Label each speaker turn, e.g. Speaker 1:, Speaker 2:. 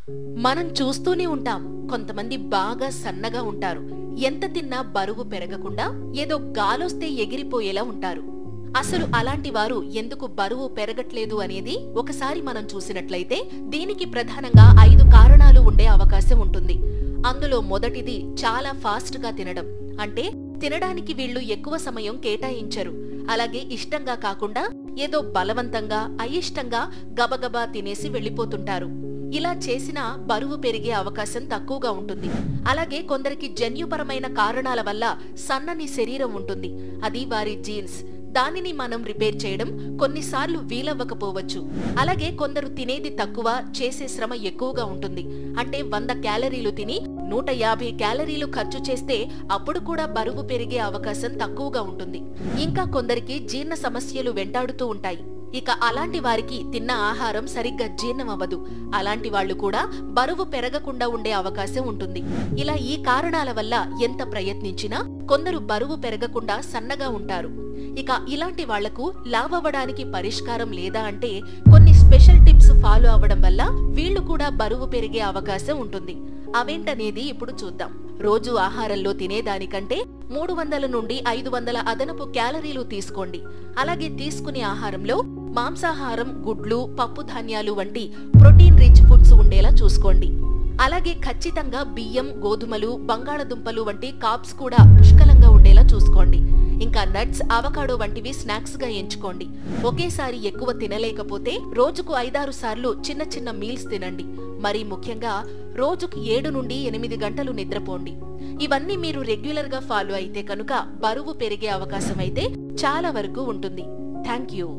Speaker 1: మనం చూస్తూనే ఉంటాం, కొంతమంది బాగా సన్నగా ఉంటారు. ఎంత తిన్నా బరువు పెరగకుండా ఏదో గాలొస్తే ఎగిరిపోయేలా ఉంటారు. అసలు అలాంటి వారు ఎందుకు బరువు పెరగట్లేదు అనేది ఒకసారి మనం చూసినట్లయితే దీనికి ప్రధానంగా 5 కారణాలు ఉండే అవకాశం ఉంటుంది. అందులో మొదటిది చాలా ఫాస్ట్ గా తినడం. అంటే తినడానికి వీళ్లు ఎక్కువ సమయం కేటాయించరు. అలాగే ఇష్టంగా కాకుండా ఏదో బలవంతంగా అయిష్టంగా గబగబా తినేసి వెళ్లిపోతుంటారు. ఇలా చేసినా బరువు పెరిగే అవకాశం తక్కువగా ఉంటుంది. అలాగే కొందరికి జన్యుపరమైన కారణాల వల్ల సన్నని శరీరం ఉంటుంది. అది వారి జీన్స్. దానిని మనం రిపేర్ చేయడం కొన్నిసార్లు వీలవ్వకపోవచ్చు. అలాగే కొందరు తినేది తక్కువ, చేసే శ్రమ ఎక్కువగా ఉంటుంది. అంటే 100 క్యాలరీలు తిని 150 క్యాలరీలు ఖర్చు చేస్తే అప్పుడు కూడా బరువు పెరిగే అవకాశం తక్కువగా ఉంటుంది. ఇంకా కొందరికి జీర్ణ సమస్యలు వెంటాడుతూ ఉంటాయి. ఇక అలాంటి వారికి తిన్న ఆహారం సరిగ్గా జీర్ణమవ్వదు. అలాంటి వాళ్లు కూడా బరువు పెరగకుండా ఉండే అవకాశం ఉంటుంది. ఇలా ఈ కారణాల వల్ల ఎంత ప్రయత్నించినా కొందరు బరువు పెరగకుండా సన్నగా ఉంటారు. ఇక ఇలాంటి వాళ్లకు లావవ్వడానికి పరిష్కారం లేదా అంటే కొన్ని స్పెషల్ టిప్స్ ఫాలో అవ్వడం వల్ల వీళ్లు కూడా బరువు పెరిగే అవకాశం ఉంటుంది. అవేంటనేది ఇప్పుడు చూద్దాం. రోజు ఆహారంలో తినేదానికంటే 300 నుండి 500 అదనపు క్యాలరీలు తీసుకోండి. అలాగే తీసుకునే ఆహారంలో మాంసాహారం, గుడ్లు, పప్పు ధాన్యాలు వంటి ప్రోటీన్ రిచ్ ఫుడ్స్ ఉండేలా చూసుకోండి. అలాగే ఖచ్చితంగా బియ్యం, గోధుమలు, బంగాళదుంపలు వంటి కార్బ్స్ కూడా పుష్కలంగా ఉండేలా చూసుకోండి. ఇంకా నట్స్, అవకాడో వంటివి స్నాక్స్ గా ఎంచుకోండి. ఒకేసారి ఎక్కువ తినలేకపోతే రోజుకు 5-6 సార్లు చిన్న చిన్న మీల్స్ తినండి. మరీ ముఖ్యంగా రోజుకు 7 నుండి 8 గంటలు నిద్రపోండి. ఇవన్నీ మీరు రెగ్యులర్ గా ఫాలో అయితే కనుక బరువు పెరిగే అవకాశం అయితే చాలా వరకు ఉంటుంది. Thank you.